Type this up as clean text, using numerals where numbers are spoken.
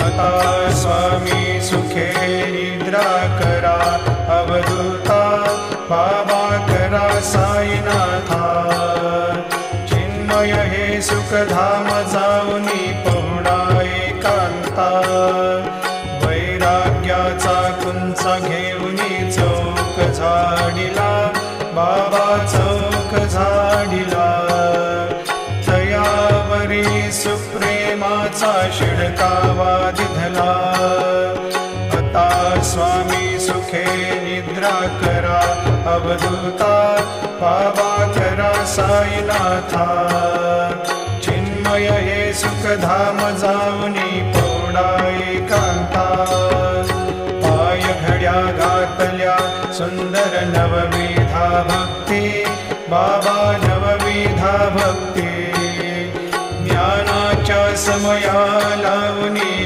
आता स्वामी सुखे निद्रा करा अवधूता बाबा करा साईनाथा चिन्मय हे सुखधाम जाऊनी पहुडा एकांता वैराग्याचा कुंचा घेऊनी चौक झाडिला बाबा चौक झाडिला तयावरी सुप्रेमाचा शिडकावा दिधला आता स्वामी सुखे निद्रा करा अवधूता बाबा करा साईनाथा चिन्मय हे सुखधाम जाऊनी पौडा एकांता पाय घड्या घातल्या सुंदर नवविधा भक्ती बाबा नवविधा भक्ती ज्ञानाच्या समया लावणी